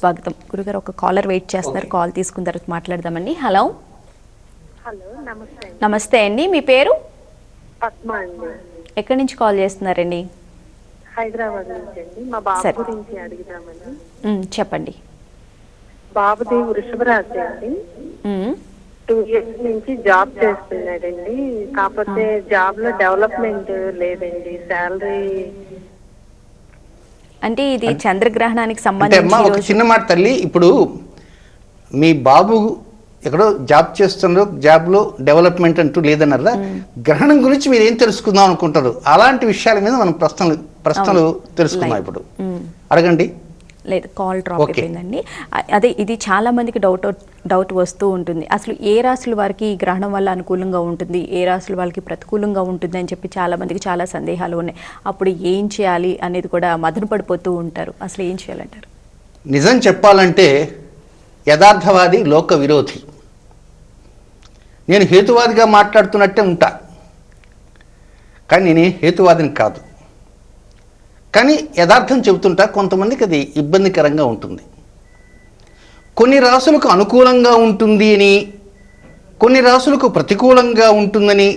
స్వాగతం. గురుగారు ఒక కాలర్ వెయిట్ చేస్తున్నారు, కాల్ తీసుకున్న తర్వాత మాట్లాడదామండి. హలో హలో, నమస్తే. నమస్తే అండి, మీ పేరు? పద్మ అండి. ఎక్కడి నుంచి కాల్ చేస్తున్నారండి? హైదరాబాద్ నుంచి అండి. మా బాబు గురించి అడుగుదామని. చెప్పండి. బాబుది వృషభ రాశి అండి. 2 years నుంచి జాబ్ చేస్తున్నాడండి. కాకపోతే జాబ్ లో డెవలప్మెంట్ లేదండి. శాలరీ అంటే ఇది చంద్రగ్రహణానికి అంటే సంబంధించి ఒక చిన్న మాట తల్లి, ఇప్పుడు మీ బాబు ఎక్కడో జాబ్ చేస్తున్నారు, జాబ్లో డెవలప్మెంట్ అంటూ లేదన్నారా? గ్రహణం గురించి మీరు ఏం తెలుసుకుందాం అనుకుంటారు? అలాంటి విషయాల మీద మనం ప్రశ్నలు తెలుసుకుందాం. ఇప్పుడు అడగండి. లేదు, కాల్ డ్రాప్ అయిపోయిందండి. అదే, ఇది చాలా మందికి డౌట్ వస్తూ ఉంటుంది. అసలు ఏ రాశుల వారికి ఈ గ్రహణం వల్ల అనుకూలంగా ఉంటుంది, ఏ రాశుల వాళ్ళకి ప్రతికూలంగా ఉంటుంది అని చెప్పి చాలా మందికి చాలా సందేహాలు ఉన్నాయి. అప్పుడు ఏం చేయాలి అనేది కూడా మదన పడిపోతూ ఉంటారు. అసలు ఏం చేయాలంటారు? నిజం చెప్పాలంటే యథార్థవాది లోక విరోధి. నేను హేతువాదిగా మాట్లాడుతున్నట్టే ఉంటా, కానీ నేను హేతువాదిని కాదు. కానీ యథార్థం చెబుతుంటా. కొంతమందికి అది ఇబ్బందికరంగా ఉంటుంది. కొన్ని రాసులకు అనుకూలంగా ఉంటుంది అని, కొన్ని రాసులకు ప్రతికూలంగా ఉంటుందని,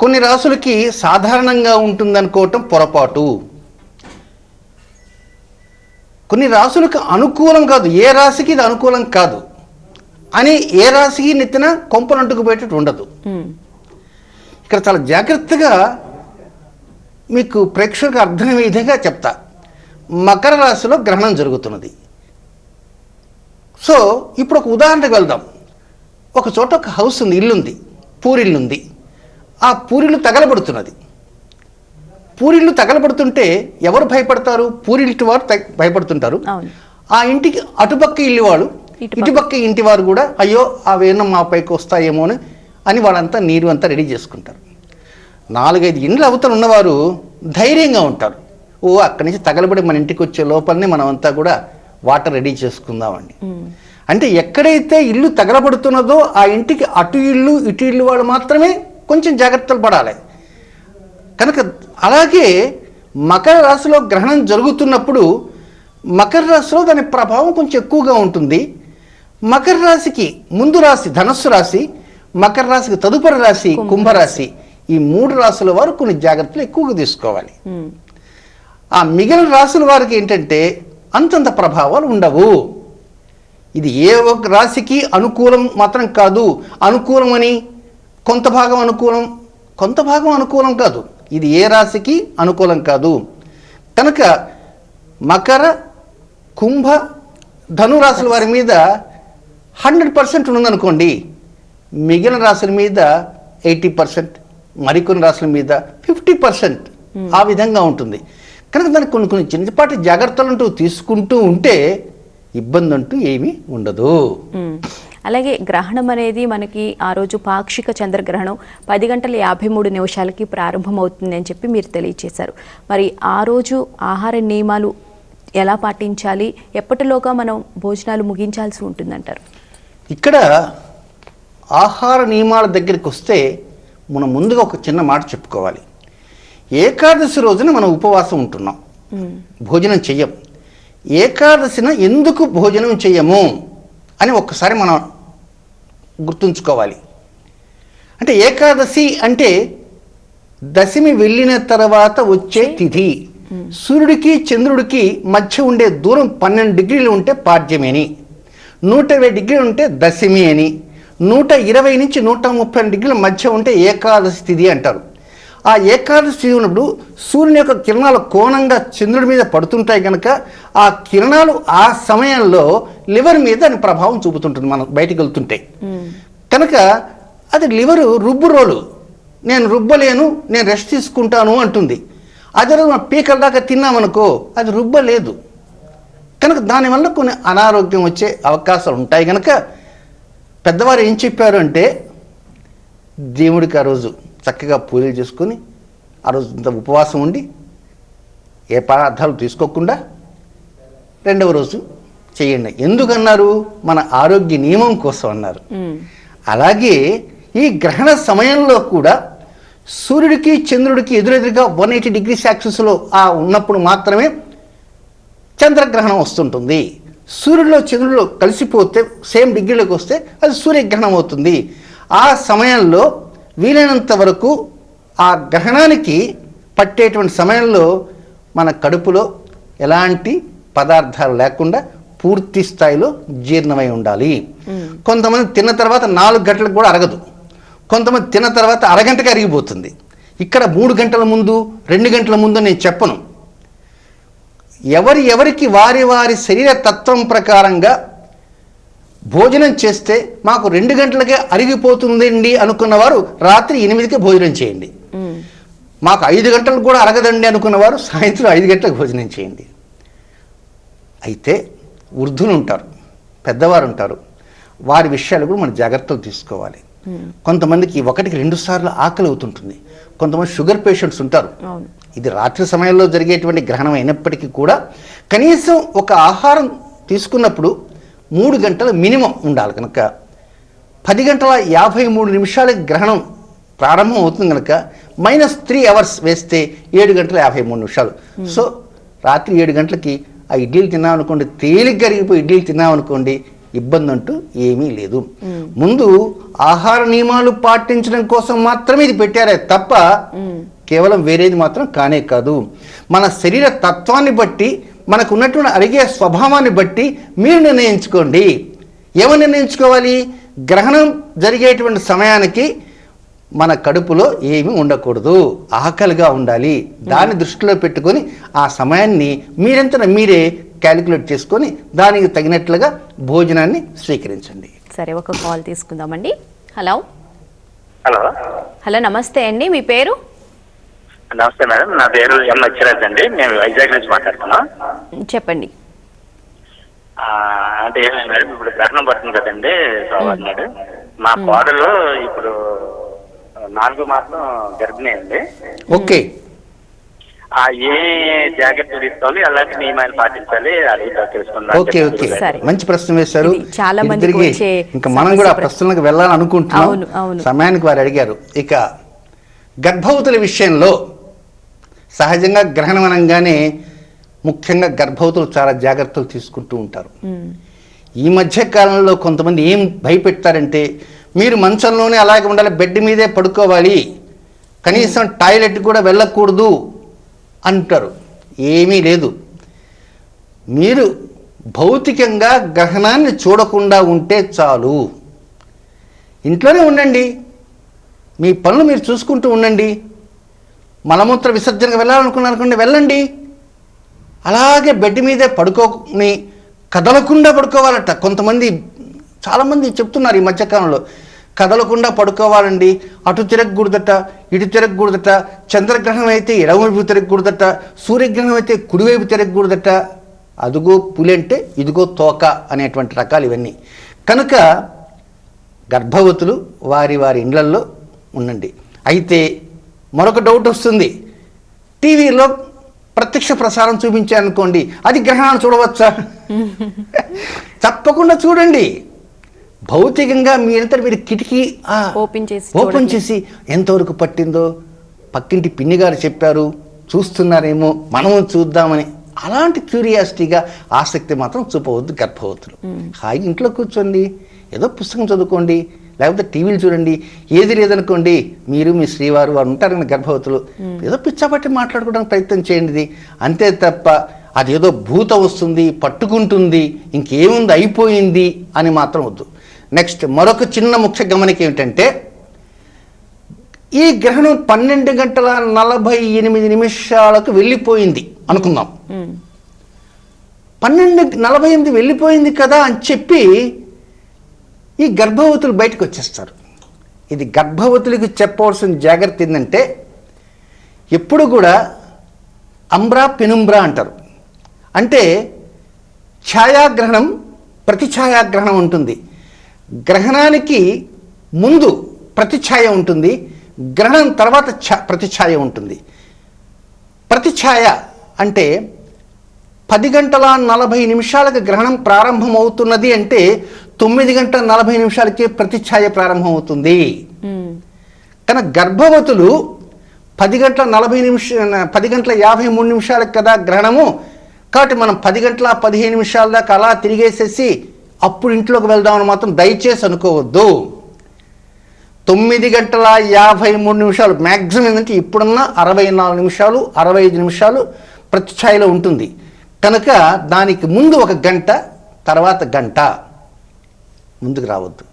కొన్ని రాసులకి సాధారణంగా ఉంటుందనుకోవటం పొరపాటు. కొన్ని రాసులకు అనుకూలం కాదు, ఏ రాశికి ఇది అనుకూలం కాదు అని ఏ రాశికి నెత్తిన కొంపలంటుకు పోయేటట్టు ఉండదు. ఇక్కడ చాలా జాగ్రత్తగా మీకు ప్రేక్షకులకు అర్థమయ్యే విధంగా చెప్తా. మకర రాశిలో గ్రహణం జరుగుతున్నది. సో ఇప్పుడు ఒక ఉదాహరణకు వెళ్దాం. ఒక చోట ఒక హౌస్ ఉంది, ఇల్లుంది, పూరిల్లుంది. ఆ పూరిల్లు తగలబడుతున్నది. పూరిల్లు తగలబడుతుంటే ఎవరు భయపడతారు? పూరిల్టి వారు భయపడుతుంటారు. ఆ ఇంటికి అటుపక్క ఇల్లు వాళ్ళు, ఇటుపక్క ఇంటి వారు కూడా అయ్యో ఆ వేణం మా పైకి వస్తాయేమో అని వాళ్ళంతా నీరు అంతా రెడీ చేసుకుంటారు. 4-5 ఇండ్లు అవతల ఉన్నవారు ధైర్యంగా ఉంటారు. ఓ అక్కడి నుంచి తగలబడి మన ఇంటికి వచ్చే లోపలనే మనమంతా కూడా వాటర్ రెడీ చేసుకుందామండి. అంటే ఎక్కడైతే ఇల్లు తగలబడుతున్నదో ఆ ఇంటికి అటు ఇల్లు ఇటు ఇల్లు వాళ్ళు మాత్రమే కొంచెం జాగ్రత్తలు పడాలి. కనుక అలాగే మకర రాశిలో గ్రహణం జరుగుతున్నప్పుడు మకర రాశిలో దాని ప్రభావం కొంచెం ఎక్కువగా ఉంటుంది. మకర రాశికి ముందు రాశి ధనస్సు రాశి, మకర రాశికి తదుపరి రాశి కుంభరాశి, ఈ 3 రాశుల వారు కొన్ని జాగ్రత్తలు ఎక్కువగా తీసుకోవాలి. ఆ మిగిలిన రాశుల వారికి ఏంటంటే అంతంత ప్రభావాలు ఉండవు. ఇది ఏ ఒక్క రాశికి అనుకూలం మాత్రం కాదు. అనుకూలమని కొంత భాగం అనుకూలం కాదు. ఇది ఏ రాశికి అనుకూలం కాదు. కనుక మకర, కుంభ, ధను రాశుల వారి మీద 100% ఉందనుకోండి, మిగిలిన రాశుల మీద 80%, మరికొన్ని రాశుల మీద 50% ఆ విధంగా ఉంటుంది. కనుక దానికి కొన్ని చిన్నపాటి జాగ్రత్తలు అంటూ తీసుకుంటూ ఉంటే ఇబ్బంది అంటూ ఏమీ ఉండదు. అలాగే గ్రహణం అనేది మనకి ఆ రోజు పాక్షిక చంద్రగ్రహణం 10:53 ప్రారంభమవుతుంది అని చెప్పి మీరు తెలియచేశారు. మరి ఆ రోజు ఆహార నియమాలు ఎలా పాటించాలి, ఎప్పటిలోగా మనం భోజనాలు ముగించాల్సి ఉంటుందంటారు? ఇక్కడ ఆహార నియమాల దగ్గరికి వస్తే మనం ముందుగా ఒక చిన్న మాట చెప్పుకోవాలి. ఏకాదశి రోజున మనం ఉపవాసం ఉంటున్నాం, భోజనం చెయ్యం. ఏకాదశిన ఎందుకు భోజనం చెయ్యము అని ఒక్కసారి మనం గుర్తుంచుకోవాలి. అంటే ఏకాదశి అంటే దశమి వెళ్ళిన తర్వాత వచ్చే తిథి. సూర్యుడికి చంద్రుడికి మధ్య ఉండే దూరం 12 డిగ్రీలు ఉంటే పాడ్యమేని, 120 డిగ్రీలు ఉంటే దశమి అని, 120 నుంచి 130 డిగ్రీల మధ్య ఉంటే ఏకాదశి తిథి అంటారు. ఆ ఏకాదశి తిథి ఉన్నప్పుడు సూర్యుని యొక్క కిరణాలు కోణంగా చంద్రుడి మీద పడుతుంటాయి కనుక ఆ కిరణాలు ఆ సమయంలో లివర్ మీద దాని ప్రభావం చూపుతుంటుంది మనం బయటికి వెళ్తుంటే. కనుక అది లివరు రుబ్బు రోలు, నేను రుబ్బలేను, నేను రెస్ట్ తీసుకుంటాను అంటుంది. అదే రోజు మనం పీకల దాకా తిన్నామనుకో అది రుబ్బలేదు. కనుక దానివల్ల కొన్ని అనారోగ్యం వచ్చే అవకాశాలు ఉంటాయి. కనుక పెద్దవారు ఏం చెప్పారు అంటే దేవుడికి ఆ రోజు చక్కగా పూజలు చేసుకొని ఆ రోజు ఇంత ఉపవాసం ఉండి ఏ పదార్థాలు తీసుకోకుండా 2వ రోజు చేయండి. ఎందుకన్నారు? మన ఆరోగ్య నియమం కోసం అన్నారు. అలాగే ఈ గ్రహణ సమయంలో కూడా సూర్యుడికి చంద్రుడికి ఎదురెదురుగా 180 degrees యాక్సిస్లో ఉన్నప్పుడు మాత్రమే చంద్రగ్రహణం వస్తుంటుంది. సూర్యుడిలో చంద్రుడిలో కలిసిపోతే సేమ్ డిగ్రీలోకి వస్తే అది సూర్యగ్రహణం అవుతుంది. ఆ సమయంలో వీలైనంత వరకు ఆ గ్రహణానికి పట్టేటువంటి సమయంలో మన కడుపులో ఎలాంటి పదార్థాలు లేకుండా పూర్తి స్థాయిలో జీర్ణమై ఉండాలి. కొంతమంది తిన్న తర్వాత 4 గంటలకు కూడా అరగదు, కొంతమంది తిన్న తర్వాత అరగంటకి అరిగిపోతుంది. ఇక్కడ 3 గంటల ముందు 2 గంటల ముందు నేను చెప్పను. ఎవరికి వారి శరీర తత్వం ప్రకారంగా భోజనం చేస్తే మాకు 2 గంటలకే అరిగిపోతుందండి అనుకున్నవారు రాత్రి 8కే భోజనం చేయండి. మాకు 5 గంటలకు కూడా అరగదండి అనుకున్నవారు సాయంత్రం 5 గంటలకు భోజనం చేయండి. అయితే వృద్ధులు ఉంటారు, పెద్దవారు ఉంటారు, వారి విషయాలు కూడా మనం జాగ్రత్తలు తీసుకోవాలి. కొంతమందికి 1కి 2 సార్లు ఆకలి అవుతుంటుంది, కొంతమంది షుగర్ పేషెంట్స్ ఉంటారు. ఇది రాత్రి సమయంలో జరిగేటువంటి గ్రహణం అయినప్పటికీ కూడా కనీసం ఒక ఆహారం తీసుకున్నప్పుడు 3 గంటలు మినిమం ఉండాలి. కనుక 10 గంటల 53 నిమిషాలకి గ్రహణం ప్రారంభం అవుతుంది కనుక -3 అవర్స్ వేస్తే 7 గంటల 53 నిమిషాలు. సో రాత్రి 7 గంటలకి ఆ ఇడ్లీలు తిన్నామనుకోండి, తేలిగ్గా అరిగిపోయి ఇడ్లీలు తిన్నామనుకోండి, ఇబ్బంది అంటూ ఏమీ లేదు. ముందు ఆహార నియమాలు పాటించడం కోసం మాత్రమే ఇది పెట్టారే తప్ప కేవలం వేరేది మాత్రం కానే కాదు. మన శరీర తత్వాన్ని బట్టి, మనకు ఉన్నటువంటి అరిగే స్వభావాన్ని బట్టి మీరు నిర్ణయించుకోండి. ఏమని నిర్ణయించుకోవాలి? గ్రహణం జరిగేటువంటి సమయానికి మన కడుపులో ఏమీ ఉండకూడదు, ఆకలిగా ఉండాలి. దాన్ని దృష్టిలో పెట్టుకొని ఆ సమయాన్ని మీరంతా మీరే క్యాలిక్యులేట్ చేసుకొని దానికి తగినట్లుగా భోజనాన్ని స్వీకరించండి. సరే, ఒక కాల్ తీసుకుందామండి. హలో హలో హలో నమస్తే అండి, మీ పేరు? నమస్తే మేడం, నా పేరు ఎం అచ్చిరాజ్ అండి. మేము వైజాగ్ నుంచి మాట్లాడుతున్నాం. చెప్పండి. అంటే ఏమైంది మేడం, ఇప్పుడు గ్రహణం పడుతుంది కదండి సోమవారం నాడు. మా కోడలు ఇప్పుడు 4 మాసం గర్భిణీ అండి. ఓకే, ఏ జాగ్రత్తలు తీసుకోవాలి, అలాంటి నియమాలు పాటించాలి, అడుగుతా ఓకే ఓకే సరే. మంచి ప్రశ్న వేశారు. చాలా ఇది మందికి తిరిగి వచ్చే ఇంకా మనం కూడా ఆ ప్రశ్నలకు వెళ్ళాలనుకుంటున్నాం. అవును. సమయానికి వారు అడిగారు. ఇక గర్భవతుల విషయంలో సహజంగా గ్రహణం అనగానే ముఖ్యంగా గర్భవతులు చాలా జాగ్రత్తలు తీసుకుంటూ ఉంటారు. ఈ మధ్య కాలంలో కొంతమంది ఏం భయపెడతారంటే, మీరు మంచంలోనే అలాగే ఉండాలి, బెడ్ మీదే పడుకోవాలి, కనీసం టాయిలెట్ కూడా వెళ్ళకూడదు అంటారు. ఏమీ లేదు. మీరు భౌతికంగా గ్రహణాన్ని చూడకుండా ఉంటే చాలు. ఇంట్లోనే ఉండండి, మీ పనులు మీరు చూసుకుంటూ ఉండండి. మలమూత్ర విసర్జనకు వెళ్ళాలనుకున్నారనుకోండి, వెళ్ళండి. అలాగే బెడ్ మీదే పడుకోని కదలకుండా పడుకోవాలట. కొంతమంది చాలామంది చెప్తున్నారు ఈ మధ్యకాలంలో, కదలకుండా పడుకోవాలండి, అటు తిరగకూడదట, ఇటు తిరగకూడదట, చంద్రగ్రహణం అయితే ఎడమవైపు తిరగకూడదట, సూర్యగ్రహణం అయితే కుడివైపు తిరగకూడదట. అదుగో పులి అంటే ఇదిగో తోక అనేటువంటి రకాలు ఇవన్నీ. కనుక గర్భవతులు వారి ఇండ్లల్లో ఉండండి. అయితే మరొక డౌట్ వస్తుంది, టీవీలో ప్రత్యక్ష ప్రసారం చూపించారనుకోండి, అది గ్రహణాలు చూడవచ్చా? తప్పకుండా చూడండి. భౌతికంగా మీరంతా మీరు కిటికీ ఓపెన్ చేసి ఎంతవరకు పట్టిందో పక్కింటి పిన్ని గారు చెప్పారు, చూస్తున్నారేమో మనము చూద్దామని అలాంటి క్యూరియాసిటీగా ఆసక్తి మాత్రం చూపవద్దు గర్భవతులు. హాయి ఇంట్లో కూర్చోండి, ఏదో పుస్తకం చదువుకోండి, లేకపోతే టీవీలు చూడండి. ఏది లేదనుకోండి, మీరు మీ శ్రీవారు వారు ఉంటారు కదా గర్భవతులు, ఏదో పిచ్చాపట్టి మాట్లాడుకోవడానికి ప్రయత్నం చేయండి. అంతే తప్ప అదేదో భూతం వస్తుంది, పట్టుకుంటుంది, ఇంకేముంది అయిపోయింది అని మాత్రం వద్దు. నెక్స్ట్ మరొక చిన్న ముఖ్య గమనిక ఏమిటంటే, ఈ గ్రహణం 12:48 వెళ్ళిపోయింది అనుకుందాం. 12:48 వెళ్ళిపోయింది కదా అని చెప్పి ఈ గర్భవతులు బయటకు వచ్చేస్తారు. ఇది గర్భవతులకి చెప్పవలసిన జాగ్రత్త ఏంటంటే, ఎప్పుడు కూడా అంబ్రా పెనుంబ్రా అంటారు. అంటే ఛాయాగ్రహణం, ప్రతి ఛాయాగ్రహణం ఉంటుంది. గ్రహణానికి ముందు ప్రతిఛాయ ఉంటుంది, గ్రహణం తర్వాత ప్రతిఛాయ ఉంటుంది. ప్రతిఛాయ అంటే 10:40 గ్రహణం ప్రారంభం అవుతున్నది అంటే 9:40 ప్రతిఛాయ ప్రారంభం అవుతుంది. కానీ గర్భవతులు 10:53 కదా గ్రహణము, కాబట్టి మనం 10 గంటల 15 నిమిషాల దాకా అలా తిరిగేసేసి అప్పుడు ఇంట్లోకి వెళ్దామని మాత్రం దయచేసి అనుకోవద్దు. 9 గంటల 53 నిమిషాలు మ్యాక్సిమం ఏంటంటే ఇప్పుడున్న 64 నిమిషాలు 65 నిమిషాలు ప్రతి ఛాయలో ఉంటుంది కనుక దానికి ముందు 1 గంట తర్వాత గంట ముందుకు రావద్దు.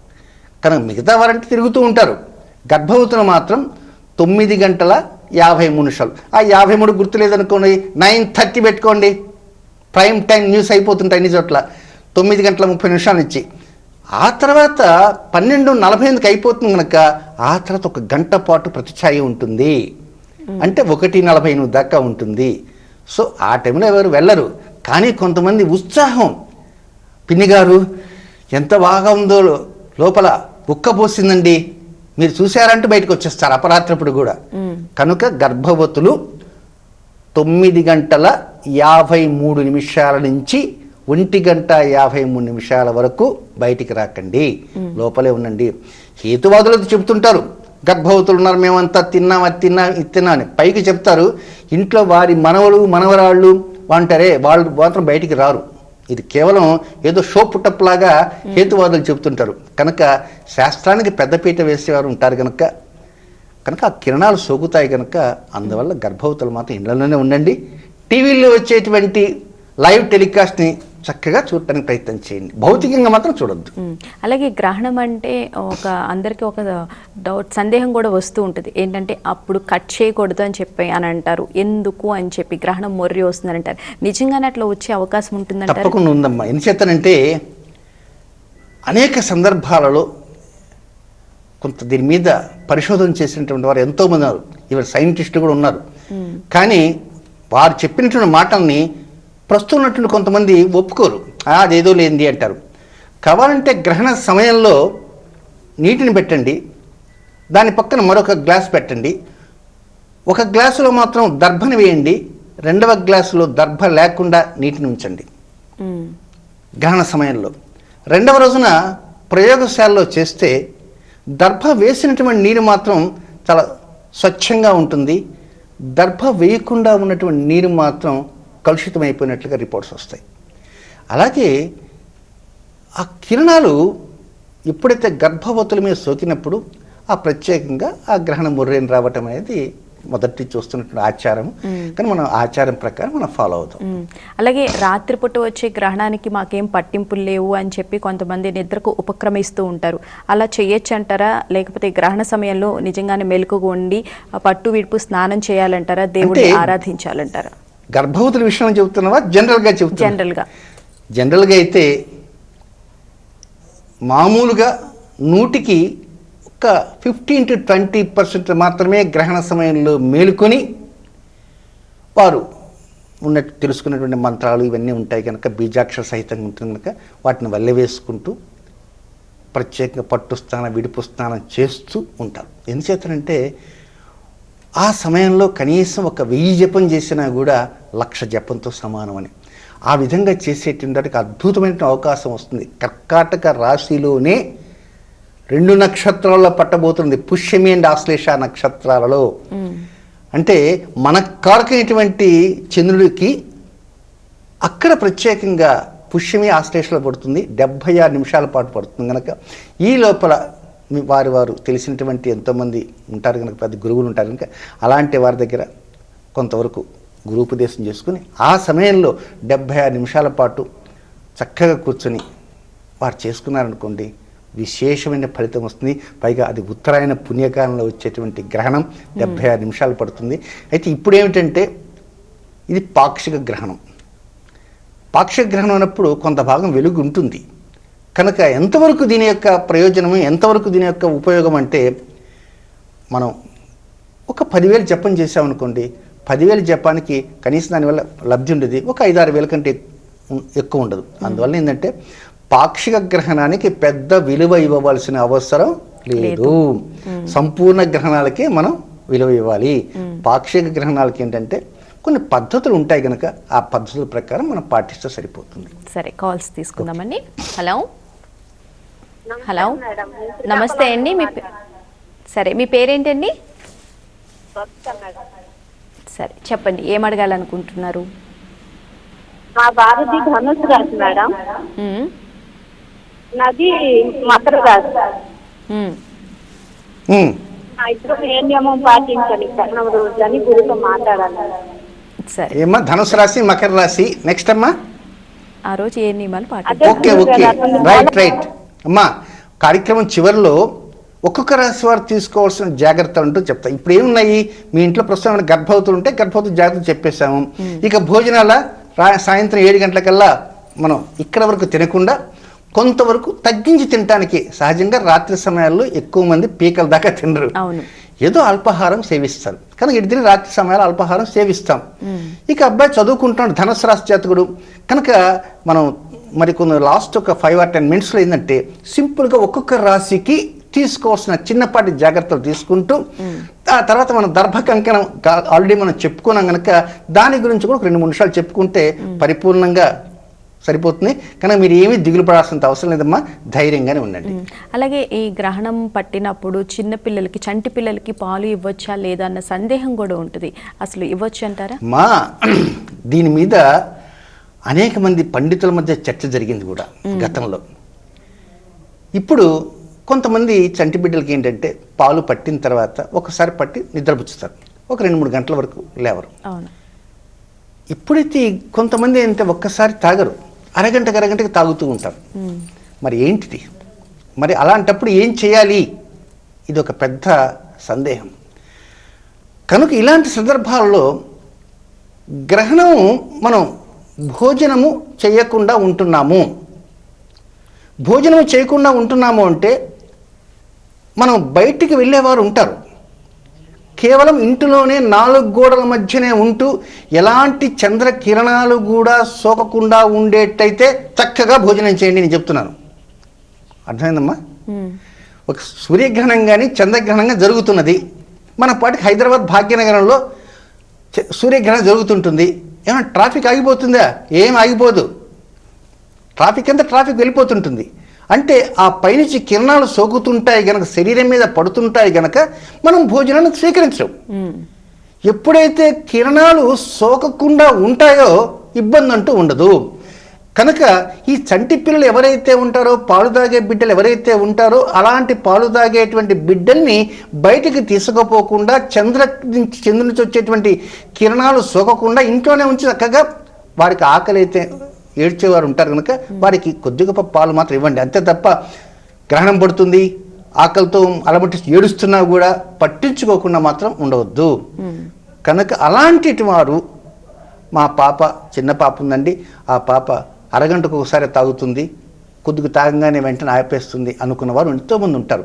కనుక మిగతా వారంటే తిరుగుతూ ఉంటారు. గర్భవతులు మాత్రం 9 గంటల 53 నిమిషాలు. ఆ 53 గుర్తులేదనుకోండి 9:30 పెట్టుకోండి. ప్రైమ్ టైం న్యూస్ అయిపోతుంటాయి అన్ని చోట్ల 9 గంటల 30 నిమిషాలు ఇచ్చి. ఆ తర్వాత 12:45కి అయిపోతుంది కనుక ఆ తర్వాత 1 గంట పాటు ప్రతిఛాయ ఉంటుంది. అంటే 1:48 దాకా ఉంటుంది. సో ఆ టైంలో ఎవరు వెళ్ళరు. కానీ కొంతమంది ఉత్సాహం, పిన్ని గారు ఎంత బాగా ఉందో లోపల ఉక్కబోసిందండి మీరు చూశారంటూ బయటకు వచ్చేస్తారు అపరాత్రప్పుడు కూడా. కనుక గర్భవతులు 9 గంటల 53 నిమిషాల నుంచి 1 గంట 53 నిమిషాల వరకు బయటికి రాకండి, లోపలే ఉండండి. హేతువాదులు చెబుతుంటారు గర్భవతులు ఉన్నారు మేమంతా తిన్నాం అది తిన్నాం ఇది తిన్నాం అని పైకి చెప్తారు. ఇంట్లో వారి మనవలు మనవరాళ్ళు అంటారే వాళ్ళు మాత్రం బయటికి రారు. ఇది కేవలం ఏదో షో పుట్టప్ లాగా హేతువాదులు చెబుతుంటారు. కనుక శాస్త్రానికి పెద్దపీట వేసేవారు ఉంటారు కనుక ఆ కిరణాలు సోకుతాయి కనుక అందువల్ల గర్భవతులు మాత్రం ఇళ్లలోనే ఉండండి. టీవీల్లో వచ్చేటువంటి లైవ్ టెలికాస్ట్ని చక్కగా చూడటానికి ప్రయత్నం చేయండి, భౌతికంగా మాత్రం చూడొద్దు. అలాగే గ్రహణం అంటే అందరికీ ఒక డౌట్ సందేహం కూడా వస్తూ ఉంటుంది. ఏంటంటే అప్పుడు కట్ చేయకూడదు అని చెప్పి అని అంటారు. ఎందుకు అని చెప్పి గ్రహణం మొర్రి వస్తుందని అంటారు. నిజంగానే అట్లా వచ్చే అవకాశం ఉంటుందంటారు? తప్పకుండా ఉందమ్మా. ఎందుచేతనంటే అనేక సందర్భాలలో కొంత దీని మీద పరిశోధన చేసినటువంటి వారు ఎంతోమంది ఉన్నారు, ఇవాళ సైంటిస్టులు కూడా ఉన్నారు. కానీ వారు చెప్పినటువంటి మాటల్ని ప్రస్తుతం ఉన్నటువంటి కొంతమంది ఒప్పుకోరు, అదేదో లేనిది అంటారు. కావాలంటే గ్రహణ సమయంలో నీటిని పెట్టండి, దాని పక్కన మరొక గ్లాస్ పెట్టండి, ఒక గ్లాసులో మాత్రం దర్భను వేయండి, రెండవ గ్లాసులో దర్భ లేకుండా నీటిని ఉంచండి గ్రహణ సమయంలో. రెండవ రోజున ప్రయోగశాలలో చేస్తే దర్భ వేసినటువంటి నీరు మాత్రం చాలా స్వచ్ఛంగా ఉంటుంది, దర్భ వేయకుండా ఉన్నటువంటి నీరు మాత్రం కలుషితమైపోయినట్లుగా రిపోర్ట్స్ వస్తాయి. అలాగే ఆ కిరణాలు ఎప్పుడైతే గర్భవతుల మీద సోకినప్పుడు ఆ ప్రత్యేకంగా ఆ గ్రహణం ముర్రేని రావటం అనేది మొదటి చూస్తున్నటువంటి ఆచారం. కానీ మనం ఆచారం ప్రకారం మనం ఫాలో అవుతాం. అలాగే రాత్రిపూట వచ్చే గ్రహణానికి మాకేం పట్టింపులు లేవు అని చెప్పి కొంతమంది నిద్రకు ఉపక్రమిస్తూ ఉంటారు. అలా చేయొచ్చు అంటారా? లేకపోతే గ్రహణ సమయంలో నిజంగానే మెలకుగా ఉండి పట్టు విడుపు స్నానం చేయాలంటారా? దేవుడిని ఆరాధించాలంటారా? గర్భవతుల విషయంలో చెబుతున్నావా జనరల్గా చెబుతున్నా? జనరల్గా అయితే మామూలుగా 100కి ఒక 15 to 20% మాత్రమే గ్రహణ సమయంలో మేలుకొని వారు ఉన్నట్టు తెలుసుకున్నటువంటి మంత్రాలు ఇవన్నీ ఉంటాయి కనుక బీజాక్షర సహితంగా ఉంటుంది కనుక వాటిని వల్లెవేసుకుంటూ ప్రత్యేకంగా పట్టు స్నానం విడుపు స్నానం చేస్తూ ఉంటారు. ఎందుచేతనంటే ఆ సమయంలో కనీసం ఒక 1000 జపం చేసినా కూడా 1,00,000 జపంతో సమానమని ఆ విధంగా చేసేటువంటి అద్భుతమైన అవకాశం వస్తుంది. కర్కాటక రాశిలోనే 2 నక్షత్రాల్లో పట్టబోతుంది, పుష్యమి అండ్ ఆశ్లేష నక్షత్రాలలో. అంటే మన కారకమైనటువంటి చంద్రుడికి అక్కడ ప్రత్యేకంగా పుష్యమి ఆశ్లేషలో పడుతుంది, 76 నిమిషాల పాటు పడుతుంది. కనుక ఈ లోపల వారు తెలిసినటువంటి ఎంతోమంది ఉంటారు కనుక, పెద్ద గురువులు ఉంటారు కనుక అలాంటి వారి దగ్గర కొంతవరకు గురూపదేశం చేసుకుని ఆ సమయంలో 76 నిమిషాల పాటు చక్కగా కూర్చొని వారు చేసుకున్నారనుకోండి విశేషమైన ఫలితం వస్తుంది. పైగా అది ఉత్తరాయణ పుణ్యకాలంలో వచ్చేటువంటి గ్రహణం 76 నిమిషాలు పడుతుంది. అయితే ఇప్పుడు ఏమిటంటే ఇది పాక్షిక గ్రహణం. పాక్షిక గ్రహణం అన్నప్పుడు కొంత భాగం వెలుగు ఉంటుంది కనుక ఎంతవరకు దీని యొక్క ప్రయోజనము, ఎంతవరకు దీని యొక్క ఉపయోగం అంటే మనం ఒక 10,000 జపం చేసామనుకోండి, 10,000 జపానికి కనీసం దానివల్ల లబ్ధి ఉండేది ఒక 5-6 వేల కంటే ఎక్కువ ఉండదు. అందువల్ల ఏంటంటే పాక్షిక గ్రహణానికి పెద్ద విలువ ఇవ్వవలసిన అవసరం లేదు. సంపూర్ణ గ్రహణాలకే మనం విలువ ఇవ్వాలి. పాక్షిక గ్రహణాలకి ఏంటంటే కొన్ని పద్ధతులు ఉంటాయి కనుక ఆ పద్ధతుల ప్రకారం మనం పాటిస్తే సరిపోతుంది. సరే, కాల్స్ తీసుకుందామండి. హలో హలో నమస్తే అండి. సరే, మీ పేరేంటండి? మేడం. సరే చెప్పండి, ఏం అడగాలనుకుంటున్నారు? మా బాబుది ధనుసు రాశి మేడం, మ్మ్. నాది మకర రాశి. మ్మ్. ఉమ్. మా ఇద్దరు ఏ నియమం పాటించాలి కర్ణం రోజు అని గురుతో మాట్లాడాలి. సరే, ఏమ్మా ధనుసు రాశి మకర రాశి నెక్స్ట్ అమ్మా. ఆ రోజు ఏ నియమాలు అదే పాటించాలి? ఓకే ఓకే రైట్ అమ్మా. కార్యక్రమం చివరిలో ఒక్కొక్క రాశి వారు తీసుకోవాల్సిన జాగ్రత్తలు అంటూ చెప్తా. ఇప్పుడు ఏమున్నాయి మీ ఇంట్లో ప్రస్తుతం ఏమైనా గర్భవతులు ఉంటే గర్భవతులు జాగ్రత్తలు చెప్పేశాము. ఇక భోజనాల సాయంత్రం 7 గంటలకల్లా మనం ఇక్కడ వరకు తినకుండా కొంతవరకు తగ్గించి తినడానికి. సహజంగా రాత్రి సమయాల్లో ఎక్కువ మంది పీకల దాకా తినరు, అవును. ఏదో అల్పాహారం సేవిస్తారు. కనుక ఇద్దరి రాత్రి సమయాల్లో అల్పాహారం సేవిస్తాం. ఇక అబ్బాయి చదువుకుంటున్నాడు, ధనుసు రాశి జాతకుడు కనుక మనం మరి కొన్ని లాస్ట్ ఒక 5 or 10 minutesలో ఏంటంటే సింపుల్గా ఒక్కొక్క రాశికి తీసుకోవాల్సిన చిన్నపాటి జాగ్రత్తలు తీసుకుంటూ ఆ తర్వాత మనం దర్భ కంకణం ఆల్రెడీ మనం చెప్పుకున్నాం కనుక దాని గురించి కూడా ఒక 2-3 నిమిషాలు చెప్పుకుంటే పరిపూర్ణంగా సరిపోతుంది. కనుక మీరు ఏమీ దిగులు పడాల్సినంత అవసరం లేదమ్మా, ధైర్యంగానే ఉండండి. అలాగే ఈ గ్రహణం పట్టినప్పుడు చిన్న పిల్లలకి, చంటి పిల్లలకి పాలు ఇవ్వచ్చా లేదా అన్న సందేహం కూడా ఉంటుంది. అసలు ఇవ్వచ్చు అంటారా? మా దీని మీద అనేక మంది పండితుల మధ్య చర్చ జరిగింది కూడా గతంలో. ఇప్పుడు కొంతమంది చంటి బిడ్డలకి ఏంటంటే పాలు పట్టిన తర్వాత ఒకసారి పట్టి నిద్రపుచ్చుతారు, ఒక 2-3 గంటల వరకు లేవరు. అవును. ఇప్పుడైతే కొంతమంది ఏంటంటే ఒక్కసారి తాగరు, అరగంటకి తాగుతూ ఉంటారు. మరి ఏంటిది? మరి అలాంటప్పుడు ఏం చేయాలి? ఇది ఒక పెద్ద సందేహం. కనుక ఇలాంటి సందర్భాల్లో గ్రహణం మనం భోజనము చేయకుండా ఉంటున్నాము. భోజనం చేయకుండా ఉంటున్నాము అంటే మనం బయటికి వెళ్ళేవారు ఉంటారు, కేవలం ఇంటిలోనే 4 గోడల మధ్యనే ఉంటూ ఎలాంటి చంద్రకిరణాలు కూడా సోకకుండా ఉండేటైతే చక్కగా భోజనం చేయండి నేను చెప్తున్నాను. అర్థమైందమ్మా? ఒక సూర్యగ్రహణం కానీ చంద్రగ్రహణంగా జరుగుతున్నది. మన పాటికి హైదరాబాద్ భాగ్యనగరంలో సూర్యగ్రహణం జరుగుతుంటుంది. ఏమైనా ట్రాఫిక్ ఆగిపోతుందా? ఏం ఆగిపోదు. ట్రాఫిక్ వెళ్ళిపోతుంటుంది. అంటే ఆ పైనుంచి కిరణాలు సోకుతుంటాయి గనక, శరీరం మీద పడుతుంటాయి గనక మనం భోజనాన్ని స్వీకరించం. ఎప్పుడైతే కిరణాలు సోకకుండా ఉంటాయో ఇబ్బంది అంటూ ఉండదు. కనుక ఈ చంటి పిల్లలు ఎవరైతే ఉంటారో, పాలు తాగే బిడ్డలు ఎవరైతే ఉంటారో అలాంటి పాలు తాగేటువంటి బిడ్డల్ని బయటికి తీసుకుపోకుండా చంద్రుడి నుంచి వచ్చేటువంటి కిరణాలు సోకకుండా ఇంట్లోనే ఉంచి చక్కగా వారికి ఆకలి అయితే ఏడ్చేవారు ఉంటారు కనుక వారికి కొద్దిగా పాలు మాత్రం ఇవ్వండి. అంతే తప్ప గ్రహణం పడుతుంది ఆకలితో అలబట్టి ఏడుస్తున్నా కూడా పట్టించుకోకుండా మాత్రం ఉండవద్దు. కనుక అలాంటి వారు, మా పాప చిన్న పాప ఉందండి, ఆ పాప అరగంటకు ఒకసారి తాగుతుంది, కొద్దిగా తాగంగానే వెంటనే ఆపేస్తుంది అనుకున్న వారు ఎంతోమంది ఉంటారు.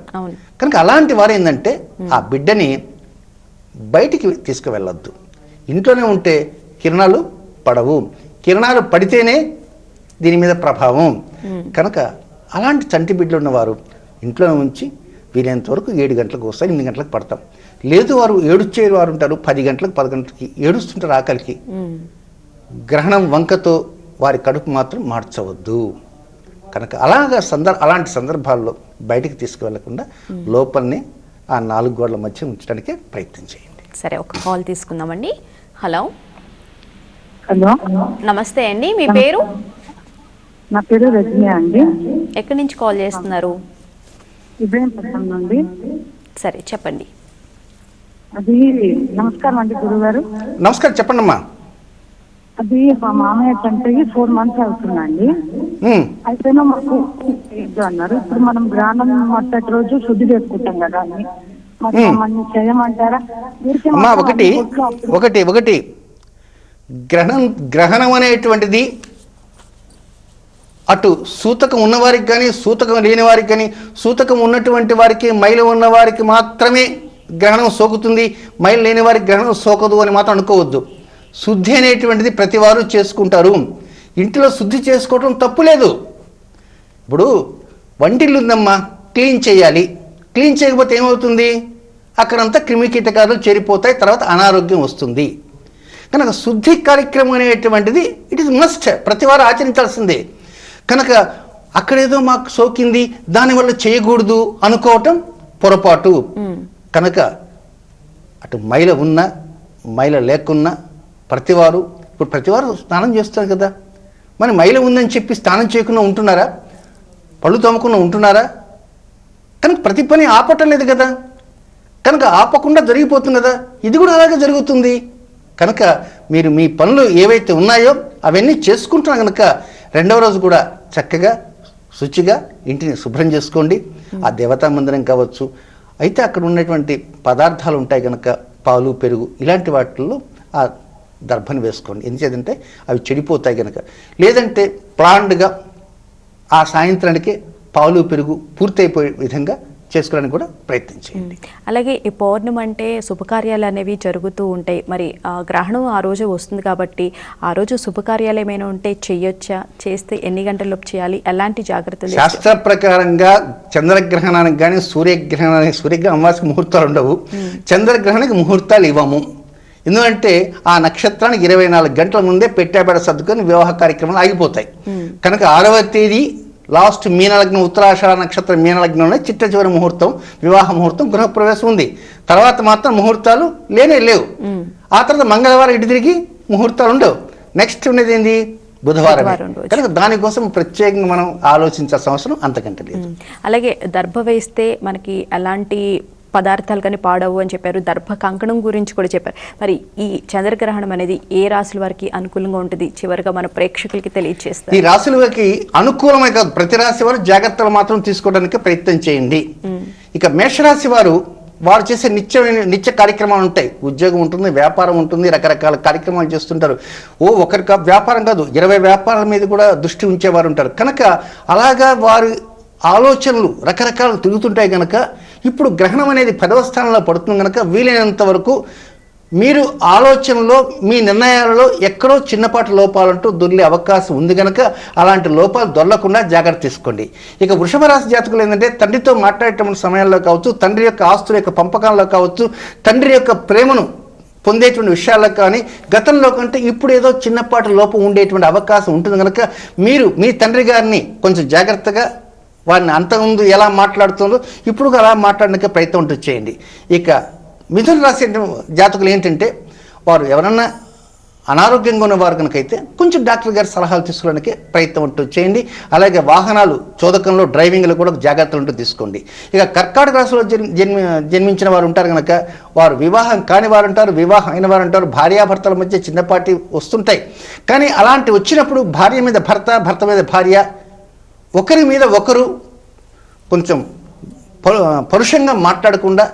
కనుక అలాంటి వారు ఏంటంటే ఆ బిడ్డని బయటికి తీసుకువెళ్ళొద్దు. ఇంట్లోనే ఉంటే కిరణాలు పడవు, కిరణాలు పడితేనే దీని మీద ప్రభావం. కనుక అలాంటి చంటి బిడ్డలు ఉన్నవారు ఇంట్లోనే ఉంచి వీలైనంత వరకు 7 గంటలకు వస్తారు, 8 గంటలకు పడతాం. లేదు వారు ఏడుచ్చే వారు ఉంటారు, 10 గంటలకు 10 గంటలకి ఏడుస్తుంటారు ఆకలికి. గ్రహణం వంకతో వారి కడుపు మాత్రం మార్చవద్దు. కనుక అలాంటి సందర్భాల్లో బయటికి తీసుకువెళ్లకుండా లోపలనే ఆ 4 గోడల మధ్య ఉంచడానికి ప్రయత్నం చేయండి. సరే, ఒక కాల్ తీసుకుందామండి. హలో. హలో, నమస్తే అండి, మీ పేరు? నా పేరు రజనీ అండి. ఎక్కడి నుంచి కాల్ చేస్తున్నారు? ఇబ్రహీంపట్నం నుండి. సరే, చెప్పండి. అది నమస్కారం అండి గురుగారు. నమస్కారం, చెప్పండి అమ్మా. అది మా మామయ్య చనిపోయి 4 months అవుతుందండి. అయితే మాకు అన్నారు. ఇప్పుడు మనం గ్రహణం మొదటి రోజు శుద్ధి చేసుకుంటాం కదా అని చేయమంటారా? అమ్మా ఒకటి గ్రహణం అనేటువంటిది అటు సూతకం ఉన్నవారికి కానీ సూతకం లేని వారికి కానీ, సూతకం ఉన్నటువంటి వారికి మైల ఉన్న వారికి మాత్రమే గ్రహణం సోకుతుంది, మైల లేని వారికి గ్రహణం సోకదు అని మాత్రం అనుకోవద్దు. శుద్ధి అనేటువంటిది ప్రతి వారు చేసుకుంటారు. ఇంటిలో శుద్ధి చేసుకోవటం తప్పు లేదు. ఇప్పుడు వంటిల్లు ఉందమ్మా, క్లీన్ చేయాలి. క్లీన్ చేయకపోతే ఏమవుతుంది? అక్కడంతా క్రిమికీటకాలు చేరిపోతాయి, తర్వాత అనారోగ్యం వస్తుంది. కనుక శుద్ధి కార్యక్రమం అనేటువంటిది ఇట్ ఈస్ మస్ట్, ప్రతి వారు ఆచరించాల్సిందే. కనుక అక్కడేదో మాకు సోకింది దానివల్ల చేయకూడదు అనుకోవటం పొరపాటు. కనుక అటు మైల ఉన్నా మైల లేకున్నా ప్రతివారు స్నానం చేస్తారు కదా, మరి మైల ఉందని చెప్పి స్నానం చేయకుండా ఉంటున్నారా? పళ్ళు తోమకుండా ఉంటున్నారా? కనుక ప్రతి పని ఆపటం లేదు కదా, కనుక ఆపకుండా జరిగిపోతుంది కదా, ఇది కూడా అలాగే జరుగుతుంది. కనుక మీరు మీ పనులు ఏవైతే ఉన్నాయో అవన్నీ చేసుకుంటున్నా కనుక రెండవ రోజు కూడా చక్కగా శుచిగా ఇంటిని శుభ్రం చేసుకోండి. ఆ దేవతా మందిరం కావచ్చు, అయితే అక్కడ ఉన్నటువంటి పదార్థాలు ఉంటాయి కనుక పాలు పెరుగు ఇలాంటి వాటిల్లో ఆ దర్భను వేసుకోండి. ఎందుచేతంటే అవి చెడిపోతాయి కనుక. లేదంటే ప్లాన్డ్గా ఆ సాయంత్రానికి పాలు పెరుగు పూర్తయిపోయే విధంగా చేసుకోవడానికి కూడా ప్రయత్నం చేయండి. అలాగే ఈ పౌర్ణమి అంటే శుభకార్యాలు అనేవి జరుగుతూ ఉంటాయి. మరి గ్రహణం ఆ రోజు వస్తుంది కాబట్టి ఆ రోజు శుభకార్యాలు ఏమైనా ఉంటే చేయొచ్చా? చేస్తే ఎన్ని గంటలలోపు చేయాలి? ఎలాంటి జాగ్రత్తలు? శాస్త్ర ప్రకారంగా చంద్రగ్రహణానికి కానీ సూర్యగ్రహణానికి అమావాస్య ముహూర్తాలు ఉండవు. చంద్రగ్రహణానికి ముహూర్తాలు ఇవ్వము. ఎందుకంటే ఆ నక్షత్రానికి 24 గంటల ముందే పెట్టాబెడ సర్దుకొని వివాహ కార్యక్రమాలు ఆగిపోతాయి. కనుక 6వ తేదీ లాస్ట్ మీనలగ్నం, ఉత్తరాషాఢ నక్షత్రం మీనలగ్నంలో చిట్ట చివరి ముహూర్తం, వివాహ ముహూర్తం, గృహప్రవేశం ఉంది. తర్వాత మాత్రం ముహూర్తాలు లేవు. ఆ తర్వాత మంగళవారం ఇటు తిరిగి ముహూర్తాలు ఉండవు. నెక్స్ట్ ఉండేది ఏంది? బుధవారం. కనుక దానికోసం ప్రత్యేకంగా మనం ఆలోచించాల్సిన అవసరం అంతకంటే లేదు. అలాగే దర్భ వేస్తే మనకి ఎలాంటి పదార్థాలు కానీ పాడవు అని చెప్పారు. దర్భ కంకణం గురించి కూడా చెప్పారు. మరి ఈ చంద్రగ్రహణం అనేది ఏ రాశుల వారికి అనుకూలంగా ఉంటుంది? చివరిగా మన ప్రేక్షకులకి తెలియజేస్తారు. ఈ రాశుల వారికి అనుకూలమే కాదు, ప్రతి రాశి వారు జాగ్రత్తలు మాత్రం తీసుకోవడానికి ప్రయత్నం చేయండి. ఇక మేషరాశి వారు చేసే నిత్య కార్యక్రమాలు ఉంటాయి. ఉద్యోగం ఉంటుంది, వ్యాపారం ఉంటుంది, రకరకాల కార్యక్రమాలు చేస్తుంటారు. ఒకరి వ్యాపారం కాదు, 20 వ్యాపారాల మీద కూడా దృష్టి ఉంచేవారు ఉంటారు. కనుక అలాగా వారి ఆలోచనలు రకరకాలు తిరుగుతుంటాయి కనుక ఇప్పుడు గ్రహణం అనేది 10వ స్థానంలో పడుతుంది కనుక వీలైనంత వరకు మీరు ఆలోచనలో మీ నిర్ణయాలలో ఎక్కడో చిన్నపాటి లోపాలంటూ దొర్లే అవకాశం ఉంది కనుక అలాంటి లోపాలు దొరలకుండా జాగ్రత్త తీసుకోండి. ఇక వృషభ రాశి జాతకులు ఏంటంటే తండ్రితో మాట్లాడేటువంటి సమయాల్లో కావచ్చు, తండ్రి యొక్క ఆస్తుల యొక్క పంపకాల్లో కావచ్చు, తండ్రి యొక్క ప్రేమను పొందేటువంటి విషయాల్లో కానీ గతంలో కంటే ఇప్పుడు ఏదో చిన్నపాటి లోపం ఉండేటువంటి అవకాశం ఉంటుంది కనుక మీరు మీ తండ్రి గారిని కొంచెం జాగ్రత్తగా వారిని అంతకుముందు ఎలా మాట్లాడుతుందో ఇప్పుడు అలా మాట్లాడడానికి ప్రయత్నం చేయండి. ఇక మిథున రాశి జాతకులు ఏంటంటే వారు ఎవరన్నా అనారోగ్యంగా ఉన్నవారు కనుకైతే కొంచెం డాక్టర్ గారి సలహాలు తీసుకోవడానికి ప్రయత్నం చేయండి. అలాగే వాహనాలు చోదకంలో డ్రైవింగ్లో కూడా జాగ్రత్తలు తీసుకోండి. ఇక కర్కాటక రాశిలో జన్మించిన వారు ఉంటారు కనుక వారు వివాహం కాని వారు ఉంటారు, వివాహం అయిన వారు ఉంటారు. భార్యాభర్తల మధ్య చిన్నపాటి వస్తుంటాయి. కానీ అలాంటి వచ్చినప్పుడు భార్య మీద భర్త, భర్త మీద భార్య, ఒకరి మీద ఒకరు కొంచెం పరుషంగా మాట్లాడకుండా